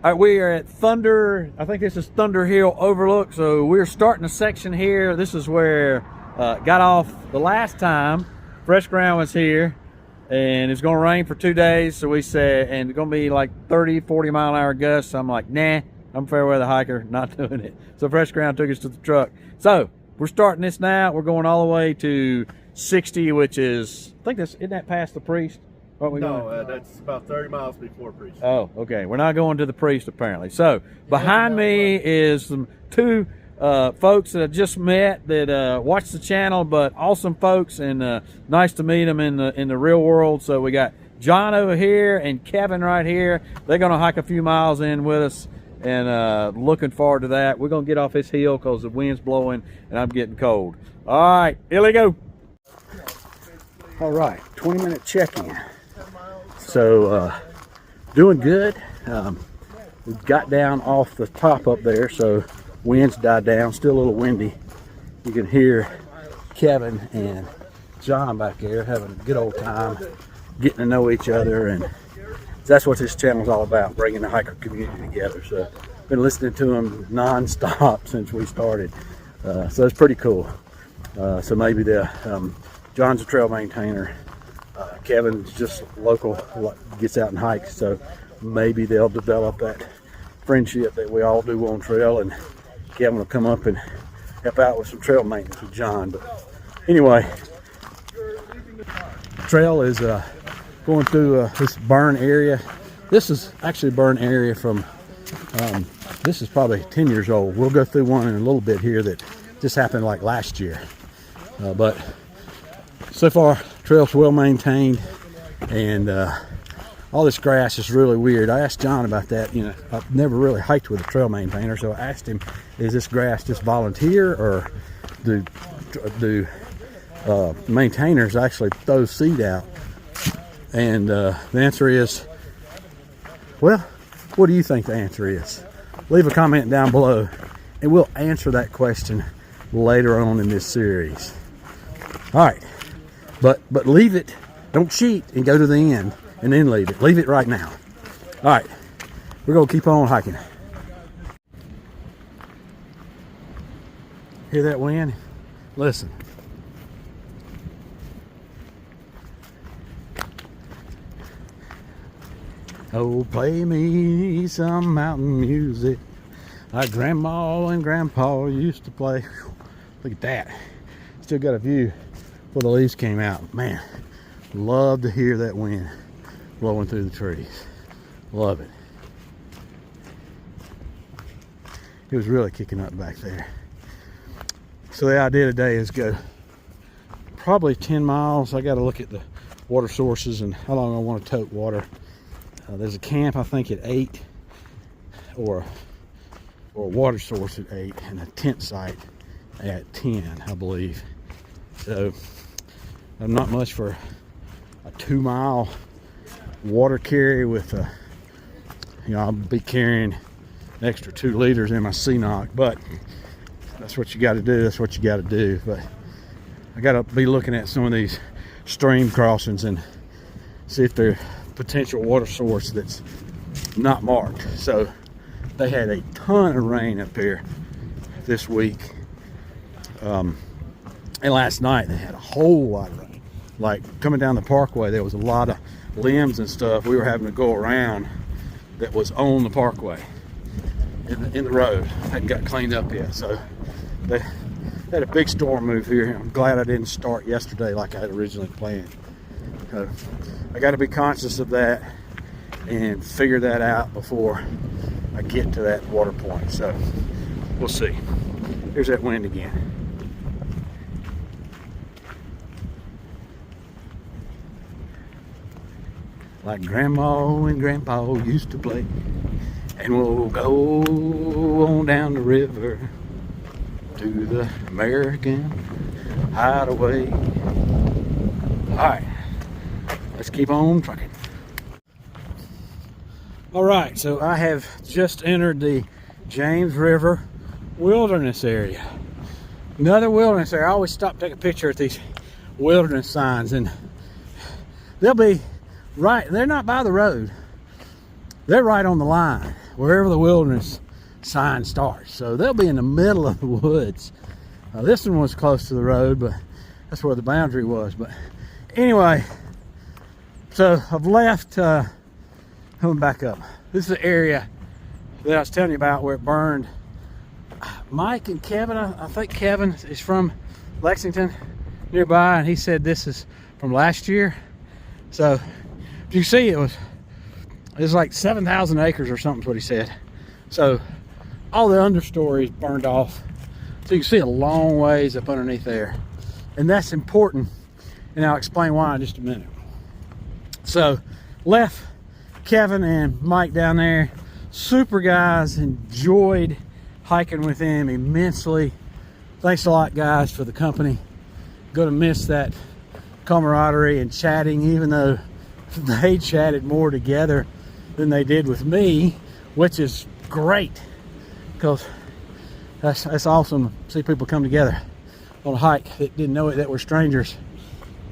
All right, we are at Thunder, I think this is Thunder Hill Overlook. So we're starting a section here. This is where got off the last time. Fresh ground was here, and it's gonna rain for 2 days. So we said, and it's gonna be like 30, 40 mile an hour gusts. So I'm like, nah, I'm a fair weather hiker, not doing it. So fresh ground took us to the truck. So we're starting this now. We're going all the way to 60, which is, I think isn't that past the Priest? No, that's about 30 miles before Priest. Oh, okay. We're not going to the Priest, apparently. So behind me is some two folks that I just met that watch the channel, but awesome folks, and nice to meet them in the real world. So we got John over here and Kevin right here. They're going to hike a few miles in with us, and looking forward to that. We're going to get off this hill because the wind's blowing and I'm getting cold. All right, here we go. All right, 20-minute check-in. So doing good. We got down off the top up there, so winds died down. Still a little windy. You can hear Kevin and John back there having a good old time, getting to know each other, and that's what this channel is all about, bringing the hiker community together. So been listening to them non-stop since we started, so it's pretty cool. So maybe John's a trail maintainer. Kevin's just local, gets out and hikes, so maybe they'll develop that friendship that we all do on trail, and Kevin will come up and help out with some trail maintenance with John. But anyway, trail is going through this burn area. This is actually a burn area from, this is probably 10 years old. We'll go through one in a little bit here that just happened like last year. But so far, trail's well maintained, and all this grass is really weird. I asked John about that. You know, I've never really hiked with a trail maintainer, so I asked him, is this grass just volunteer, or do maintainers actually throw seed out? And the answer is, well, what do you think the answer is? Leave a comment down below, and we'll answer that question later on in this series. All right. But leave it, don't cheat and go to the end and then leave it. Leave it right now. All right, we're gonna keep on hiking. Hear that wind? Listen. Oh, play me some mountain music like Grandma and Grandpa used to play. Look at that. Still got a view before the leaves came out. Man, love to hear that wind blowing through the trees. Love it. It was really kicking up back there. So the idea today is go probably 10 miles. I got to look at the water sources and how long I want to tote water. There's a camp, I think, at 8, or a water source at 8, and a tent site at 10, I believe. So I'm not much for a 2-mile water carry with I'll be carrying an extra 2 liters in my C-Knock, but that's what you got to do. That's what you got to do. But I got to be looking at some of these stream crossings and see if they're potential water source that's not marked. So they had a ton of rain up here this week, and last night they had a whole lot of rain. Like coming down the parkway, there was a lot of limbs and stuff we were having to go around that was on the parkway in the road. Hadn't got cleaned up yet. So they had a big storm move here. I'm glad I didn't start yesterday like I had originally planned. So I got to be conscious of that and figure that out before I get to that water point. So we'll see. Here's that wind again. Like Grandma and Grandpa used to play. And we'll go on down the river to the American hideaway. All right, let's keep on trucking. All right, so I have just entered the James River wilderness area. Another wilderness area. I always stop to take a picture at these wilderness signs, and they'll be right, they're not by the road. they're right on the line, wherever the wilderness sign starts. So they'll be in the middle of the woods. This one was close to the road, but that's where the boundary was. But anyway, so I've left, coming back up. This is the area that I was telling you about where it burned. Mike and Kevin, I think Kevin is from Lexington nearby, and he said this is from last year. So you see, it was like 7,000 acres or something is what he said. So all the understory is burned off. So you can see a long ways up underneath there. And that's important. And I'll explain why in just a minute. So left Kevin and Mike down there. Super guys, enjoyed hiking with them immensely. Thanks a lot, guys, for the company. Gonna miss that camaraderie and chatting, even though they chatted more together than they did with me, which is great, because that's awesome to see people come together on a hike that didn't know it, that were strangers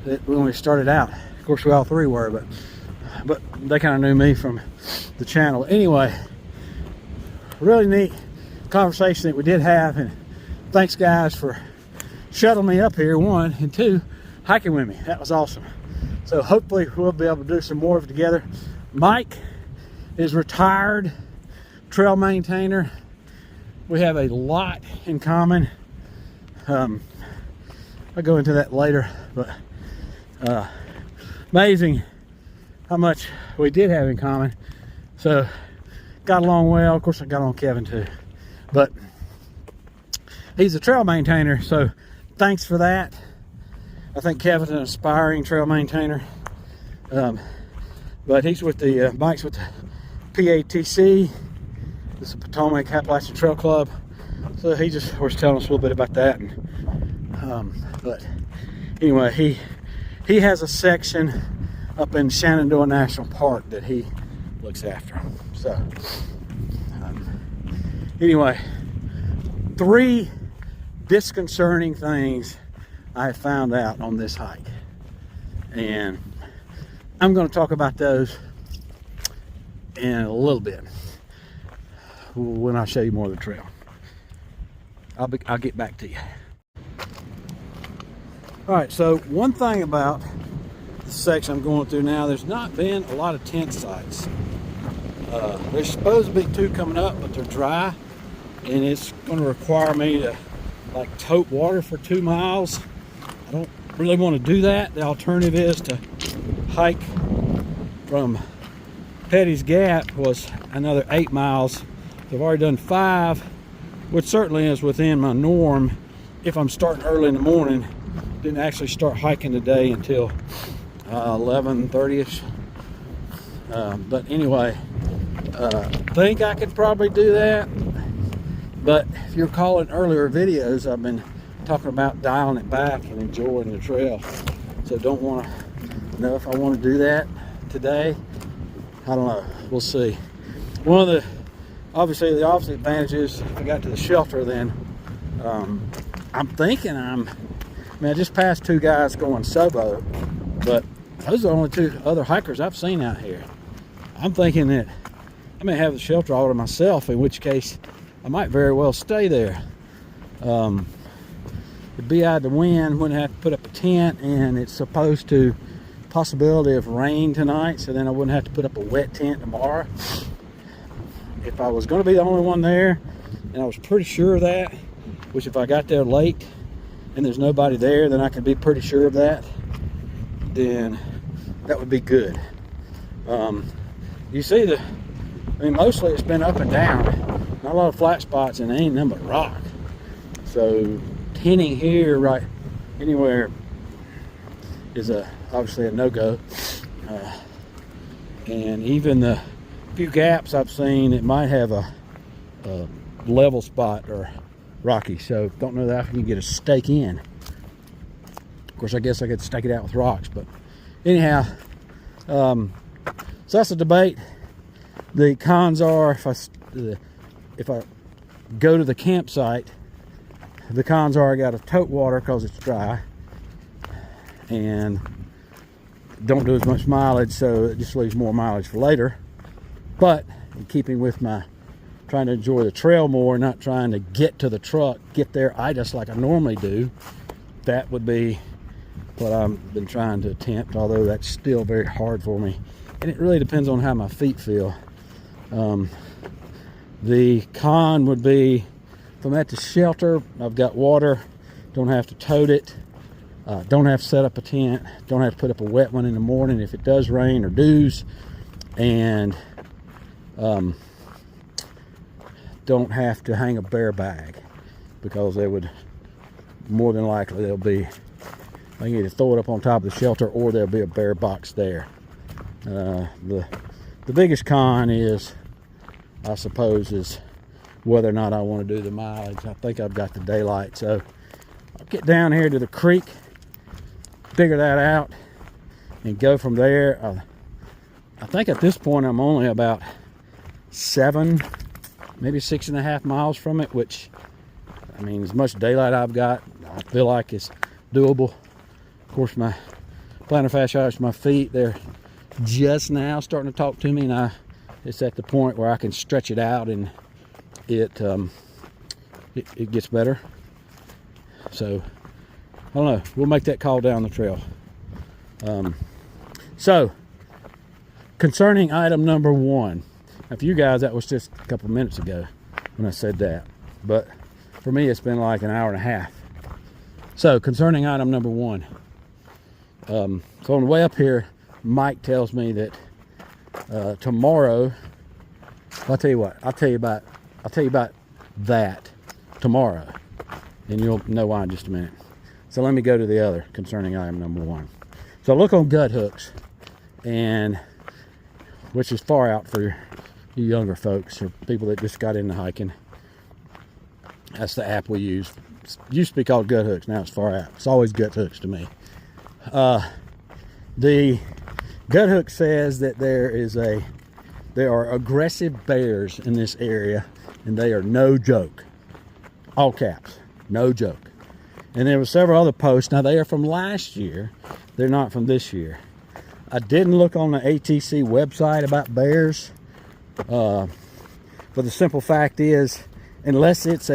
that when we started out. Of course, we all three were, but they kind of knew me from the channel. Anyway, really neat conversation that we did have, and thanks, guys, for shuttling me up here, one, and two, hiking with me. That was awesome. So hopefully we'll be able to do some more of it together. Mike is retired trail maintainer. We have a lot in common. I'll go into that later, but amazing how much we did have in common. So got along well. Of course, I got along with Kevin too, but he's a trail maintainer, so thanks for that. I think Kevin's an aspiring trail maintainer, but he's with the Mike's with the PATC. This is Potomac Appalachian Trail Club. So he just was telling us a little bit about that. And, but anyway, he has a section up in Shenandoah National Park that he looks after. So anyway, 3 disconcerting things I found out on this hike, and I'm going to talk about those in a little bit when I show you more of the trail. I'll get back to you. All right, so one thing about the section I'm going through now, there's not been a lot of tent sites. There's supposed to be 2 coming up, but they're dry, and it's going to require me to like tote water for 2 miles. I don't really want to do that. The alternative is to hike from Petty's Gap, was another 8 miles. So I've already done 5, which certainly is within my norm if I'm starting early in the morning. Didn't actually start hiking today until 11:30ish. But anyway, think I could probably do that. But if you're calling earlier videos, I've been talking about dialing it back and enjoying the trail. So don't want to know if I want to do that today. I don't know. We'll see. One of the, obviously the opposite advantages, if I got to the shelter, then I'm thinking I mean, I just passed 2 guys going solo, but those are the only 2 other hikers I've seen out here. I'm thinking that I may have the shelter all to myself, in which case I might very well stay there. It'd be out of the wind, wouldn't have to put up a tent, and it's supposed to possibility of rain tonight, so then I wouldn't have to put up a wet tent tomorrow. If I was going to be the only one there, and I was pretty sure of that, which if I got there late and there's nobody there, then I can be pretty sure of that, then that would be good. You see I mean, mostly it's been up and down, not a lot of flat spots, and ain't nothing but rock. So tenting here right anywhere is obviously a no-go. And even the few gaps I've seen, it might have a level spot or rocky, so don't know that I can get a stake in. Of course, I guess I could stake it out with rocks, but anyhow, so that's a debate. The cons are, if I go to the campsite, the cons are I got to tote water because it's dry, and don't do as much mileage, so it just leaves more mileage for later. But in keeping with my trying to enjoy the trail more, not trying to get to the truck, get there just like I normally do, that would be what I've been trying to attempt, although that's still very hard for me. And it really depends on how my feet feel. The con would be, if I'm at the shelter, I've got water, don't have to tote it, don't have to set up a tent, don't have to put up a wet one in the morning if it does rain or dews, and don't have to hang a bear bag, because they would, more than likely, there'll be, I can either throw it up on top of the shelter or there'll be a bear box there. The biggest con is, I suppose, is whether or not I want to do the mileage. I think I've got the daylight, so I'll get down here to the creek, figure that out, and go from there. I think at this point I'm only about 7, maybe 6.5 miles from it, which, I mean, as much daylight I've got, I feel like it's doable. Of course, my plantar fasciitis, my feet, they're just now starting to talk to me, and it's at the point where I can stretch it out and it gets better. So I don't know, we'll make that call down the trail. So concerning item number 1, now for you guys that was just a couple minutes ago when I said that, but for me it's been like an hour and a half. So concerning item number 1, so on the way up here, Mike tells me that tomorrow, I'll tell you what, I'll tell you about that tomorrow, and you'll know why in just a minute. So let me go to the other concerning item number 1. So look on Gut Hooks, and which is far out for you younger folks or people that just got into hiking. That's the app we use. It used to be called Gut Hooks, now it's Far Out. It's always Gut Hooks to me. The Gut Hook says that there are aggressive bears in this area, and they are no joke. All caps, no joke. And there were several other posts. Now they are from last year, they're not from this year. I didn't look on the ATC website about bears, but the simple fact is, unless it's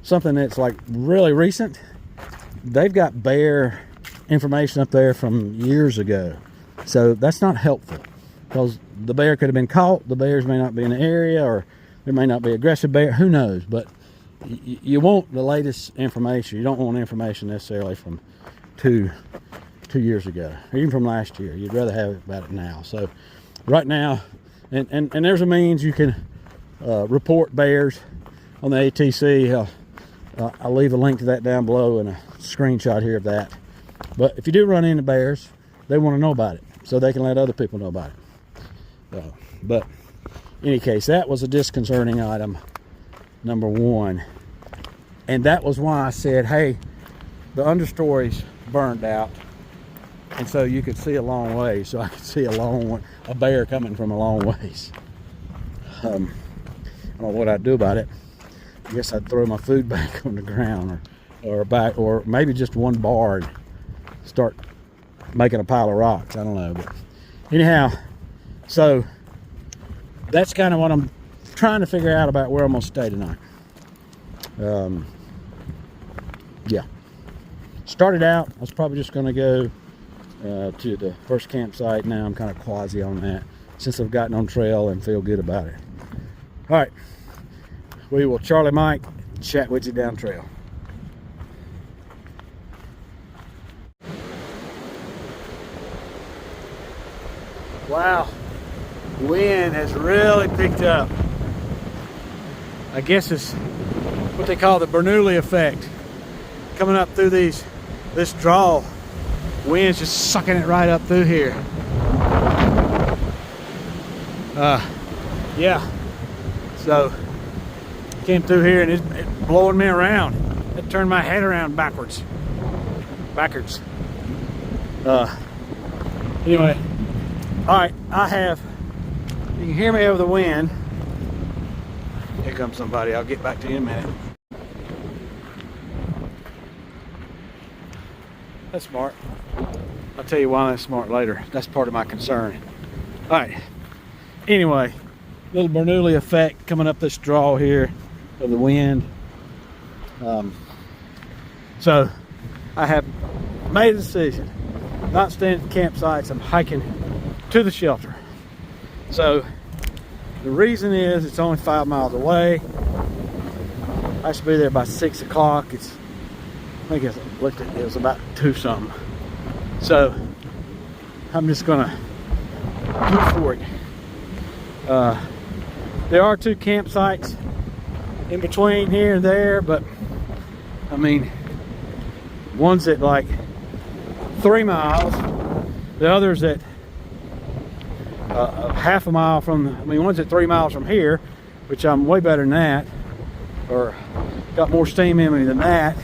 something that's like really recent, they've got bear information up there from years ago. So that's not helpful, because the bear could have been caught, the bears may not be in the area, or there may not be aggressive bear, who knows. But you want the latest information. You don't want information necessarily from two years ago, or even from last year. You'd rather have it about it now. So right now, and there's a means you can report bears on the ATC. I'll leave a link to that down below and a screenshot here of that. But if you do run into bears, they want to know about it, so they can let other people know about it. But in any case, that was a disconcerting item number 1, and that was why I said, hey, the understory's burned out, and so you could see a long way. So I could see a bear coming from a long ways. I don't know what I'd do about it. I guess I'd throw my food back on the ground, or maybe just one bar and start making a pile of rocks. I don't know. But anyhow, so that's kind of what I'm trying to figure out about where I'm gonna stay tonight. Yeah, started out I was probably just gonna go to the first campsite. Now I'm kind of quasi on that since I've gotten on trail and feel good about it. All right, we will Charlie Mike chat with you down trail. Wow, wind has really picked up. I guess it's what they call the Bernoulli effect. Coming up through this draw, wind's just sucking it right up through here. Yeah, so came through here and it's blowing me around. It turned my head around backwards. Anyway, all right, you can hear me over the wind. Here comes somebody. I'll get back to you in a minute. That's smart. I'll tell you why that's smart later. That's part of my concern. All right, anyway, little Bernoulli effect coming up this draw here of the wind. So I have made a decision, not staying at the campsites. I'm hiking to the shelter. So the reason is it's only 5 miles away. I should be there by 6 o'clock. I think I looked at it was about 2 something. So I'm just gonna go for it. There are 2 campsites in between here and there, but I mean, one's at like 3 miles, the other's at half a mile from, one's at 3 miles from here, which I'm way better than that, or got more steam in me than that.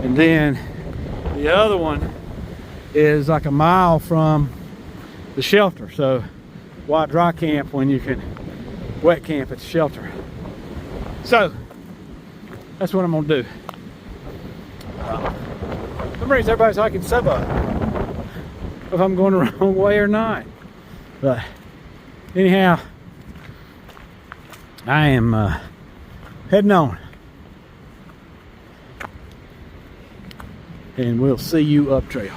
And then the other one is like a mile from the shelter. So why dry camp when you can wet camp at the shelter? So that's what I'm gonna do. For some reason everybody's hiking suburb, if I'm going the wrong way or not. But anyhow, I am heading on, and we'll see you up trail.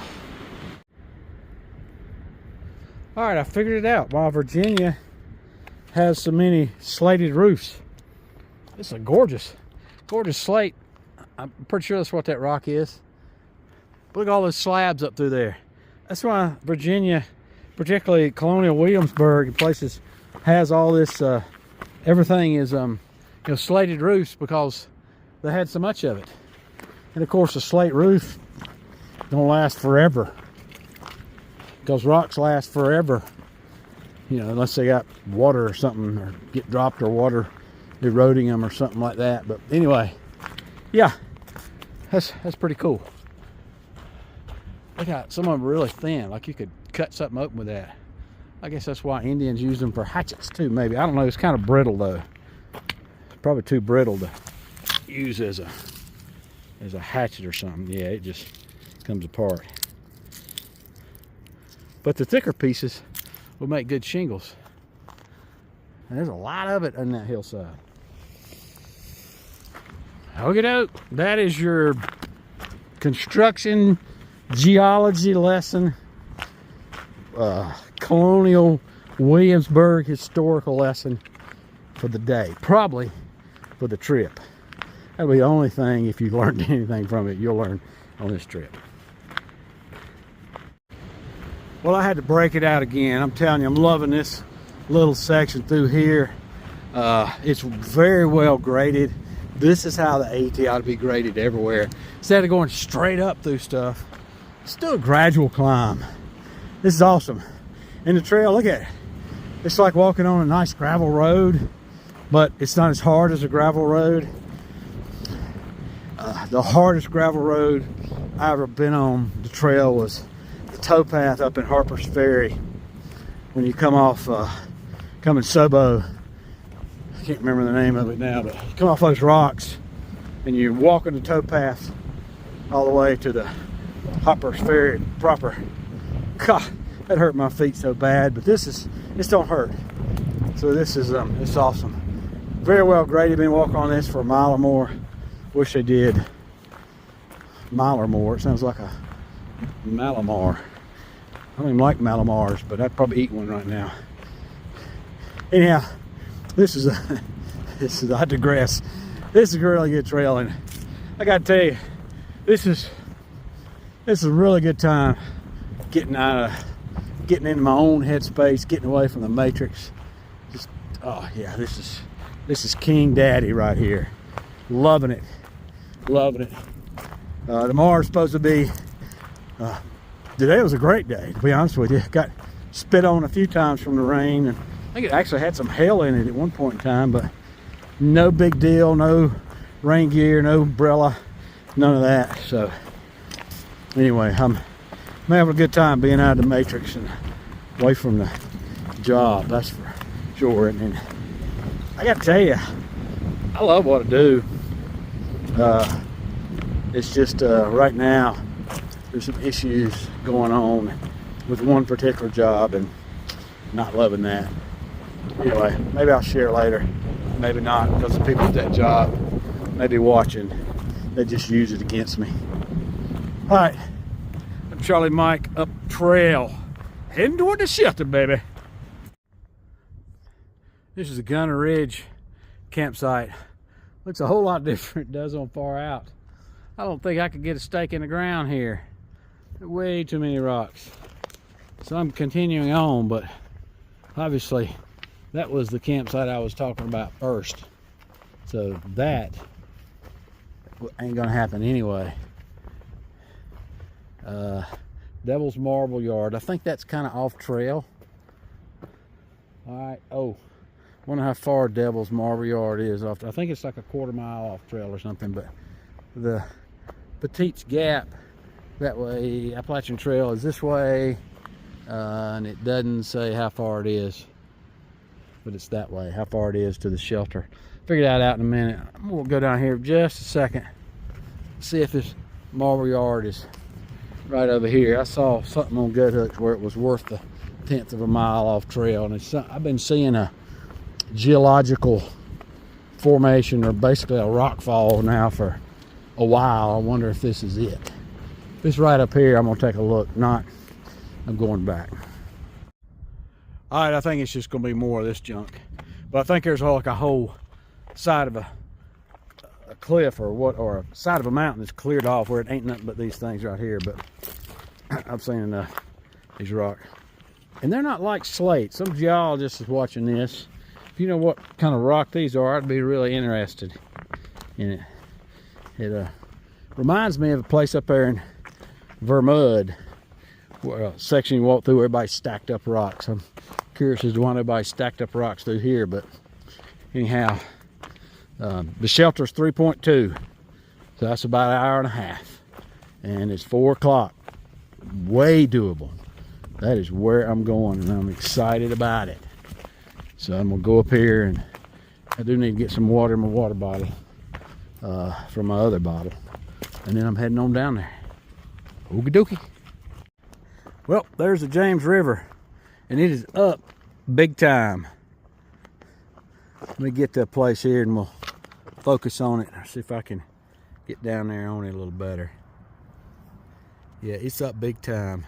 All right, I figured it out. While Virginia has so many slated roofs, it's a gorgeous slate. I'm pretty sure that's what that rock is. But look at all those slabs up through there. That's why Virginia, particularly Colonial Williamsburg and places, has all this, everything is slated roofs, because they had so much of it. And of course a slate roof don't last forever, because rocks last forever, unless they got water or something, or get dropped, or water eroding them or something like that. But anyway, yeah, that's pretty cool. Look how some of them are really thin, like you could cut something open with that. I guess that's why Indians use them for hatchets too, maybe. I don't know. It's kind of brittle though. It's probably too brittle to use as a hatchet or something. Yeah, it just comes apart. But the thicker pieces will make good shingles. And there's a lot of it on that hillside. Okie doke. That is your construction geology lesson. Colonial Williamsburg historical lesson for the day. Probably for the trip. That'll be the only thing, if you learned anything from it, you'll learn on this trip. Well, I had to break it out again. I'm telling you, I'm loving this little section through here. It's very well graded. This is how the AT ought to be graded everywhere. Instead of going straight up through stuff, let's do a gradual climb. This is awesome. And the trail, look at it. It's like walking on a nice gravel road, but it's not as hard as a gravel road. The hardest gravel road I ever been on the trail was the towpath up in Harper's Ferry. When you come off, coming Sobo, I can't remember the name of it now, but you come off those rocks and you're walking the towpath all the way to the Harper's Ferry proper. God, that hurt my feet so bad, but this don't hurt. So this is it's awesome. Very well graded. Been walking on this for a mile or more. Wish they did mile or more. It sounds like a Malamar. I don't even like Malamars, but I'd probably eat one right now. Anyhow, I digress. This is a really good trail, and I gotta tell you, this is a really good time getting into my own headspace, getting away from the matrix. Just, oh yeah, this is King Daddy right here. Loving it. Tomorrow's supposed to be, today was a great day, to be honest with you. Got spit on a few times from the rain, and I think it actually had some hail in it at one point in time, but no big deal, no rain gear, no umbrella, none of that. So anyway, I'm having a good time being out of the matrix and away from the job, that's for sure. And I gotta tell you, I love what I do. It's just right now there's some issues going on with one particular job, and not loving that. Anyway, maybe I'll share later. Maybe not, because the people at that job may be watching. They just use it against me. All right, I'm Charlie Mike up trail, heading toward the shelter, baby. This is the Gunner Ridge campsite. Looks a whole lot different, does on far out. I don't think I could get a stake in the ground here. Way too many rocks. So I'm continuing on, but obviously that was the campsite I was talking about first. So that ain't gonna happen anyway. Devil's Marble Yard. I think that's kind of off trail. All right. Oh, wonder how far Devil's Marble Yard is off. I think it's like a quarter mile off trail or something. But the Petite's Gap, that way, Appalachian Trail is this way, and it doesn't say how far it is, but it's that way. How far it is to the shelter. Figure that out in a minute. I'm gonna go down here just a second, see if this Marble Yard is right over here. I saw something on Gut Hooks where it was worth the 1/10 of a mile off trail, and I've been seeing a geological formation, or basically a rock fall now for a while. I wonder if this is it. If it's right up here, I'm gonna take a look. Not, I'm going back. All right, I think it's just gonna be more of this junk, but I think there's like a whole side of a cliff or what, or a side of a mountain that's cleared off where it ain't nothing but these things right here. But I've seen enough these rocks, and they're not like slate. Some geologist is watching this. If you know what kind of rock these are, I'd be really interested in it. It reminds me of a place up there in Vermud, where a section you walk through, everybody stacked up rocks. I'm curious as to why nobody stacked up rocks through here, but anyhow, the shelter's 3.2, so that's about an hour and a half, and it's 4 o'clock. Way doable. That is where I'm going, and I'm excited about it. So I'm gonna go up here, and I do need to get some water in my water bottle from my other bottle, and then I'm heading on down there. Okie dokie. Well, there's the James River, and it is up big time. Let me get to a place here and we'll focus on it. See if I can get down there on it a little better. Yeah, it's up big time.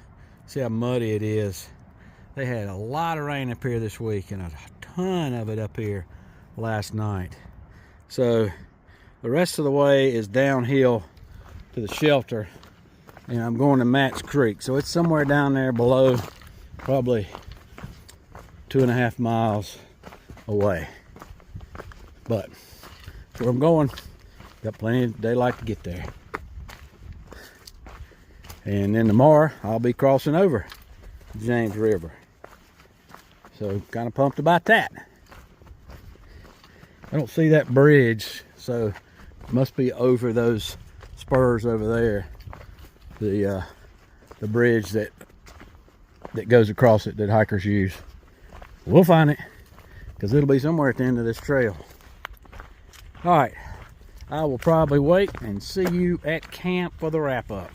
See how muddy it is. They had a lot of rain up here this week, and a ton of it up here last night. So the rest of the way is downhill to the shelter, and I'm going to Matt's Creek. So it's somewhere down there below, probably 2.5 miles away. But where I'm going, got plenty of daylight to get there. And then tomorrow I'll be crossing over the James River. So kind of pumped about that. I don't see that bridge, so it must be over those spurs over there. The bridge that goes across it that hikers use. We'll find it, because it'll be somewhere at the end of this trail. All right, I will probably wait and see you at camp for the wrap up.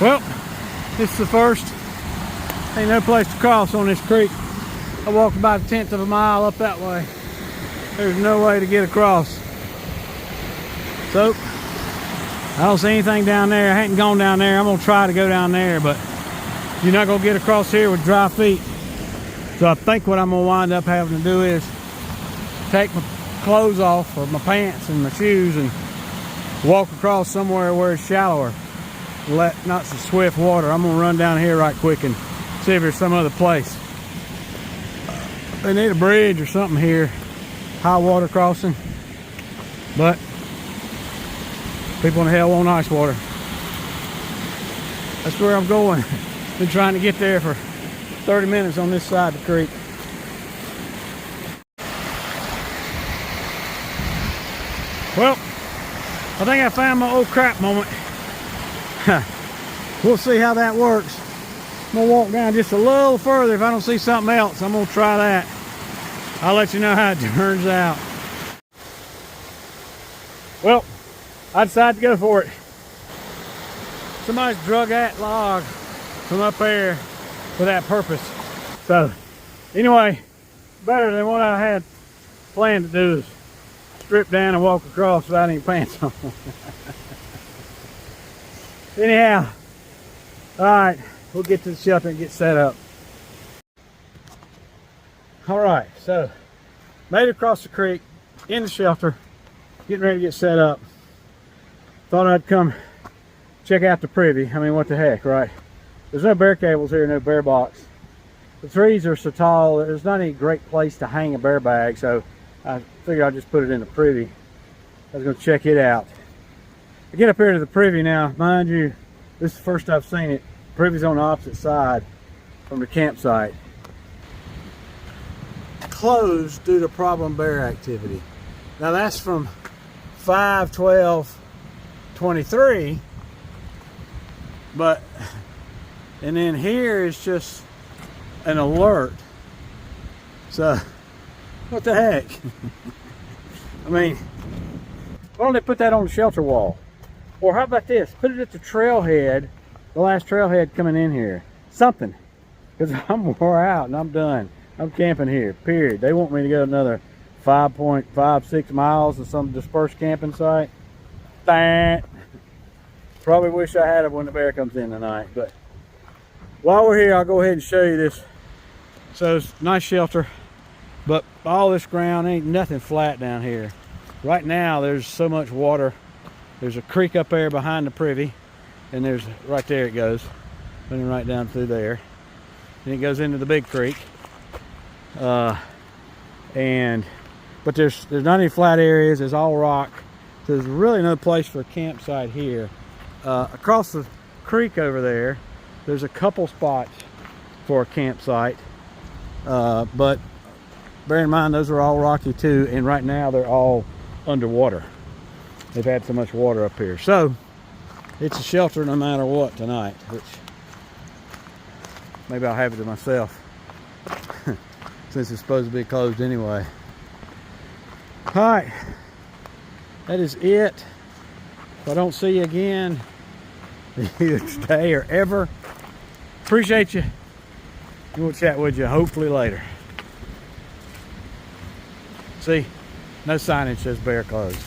Well, this is the first. Ain't no place to cross on this creek. I walked about 1/10 of a mile up that way. There's no way to get across. So, I don't see anything down there. I hadn't gone down there. I'm gonna try to go down there, but you're not gonna get across here with dry feet. So I think what I'm gonna wind up having to do is take my clothes off, or my pants and my shoes, and walk across somewhere where it's shallower. Not so swift water. I'm gonna run down here right quick and see if there's some other place. They need a bridge or something here, high water crossing, but people in hell want ice water. That's where I'm going. Been trying to get there for 30 minutes on this side of the creek. Well, I think I found my old crap moment. We'll see how that works. I'm gonna walk down just a little further. If I don't see something else, I'm gonna try that. I'll let you know how it turns out. Well, I decided to go for it. Somebody's drug that log from up there for that purpose. So Anyway, better than what I had planned to do is strip down and walk across without any pants on. Anyhow, all right, we'll get to the shelter and get set up. All right, so made it across the creek, in the shelter, getting ready to get set up. Thought I'd come check out the privy. I mean, what the heck, right? There's no bear cables here, no bear box. The trees are so tall, there's not any great place to hang a bear bag, so I figured I'd just put it in the privy. I was going to check it out. I get up here to the privy now. Mind you, this is the first I've seen it. The privy's on the opposite side from the campsite. Closed due to problem bear activity. Now that's from 5/12/23, but and then here is just an alert. So what the heck? I mean, why don't they put that on the shelter wall? Or how about this? Put it at the trailhead, the last trailhead coming in here. Something. Because I'm wore out and I'm done. I'm camping here, period. They want me to go another 5.56 miles to some dispersed camping site. Probably wish I had it when the bear comes in tonight. But while we're here, I'll go ahead and show you this. So it's a nice shelter, but all this ground ain't nothing flat down here. Right now, there's so much water. There's a creek up there behind the privy, and there's right there it goes, running right down through there. Then it goes into the big creek. But there's not any flat areas. There's all rock. So there's really no place for a campsite here. Across the creek over there, there's a couple spots for a campsite. But bear in mind, those are all rocky too, and right now they're all underwater. They've had so much water up here. So it's a shelter no matter what tonight, which maybe I'll have it to myself since it's supposed to be closed anyway. All right, that is it. If I don't see you again either today or ever, appreciate you. We'll chat with you hopefully later. See, no signage says bear closed.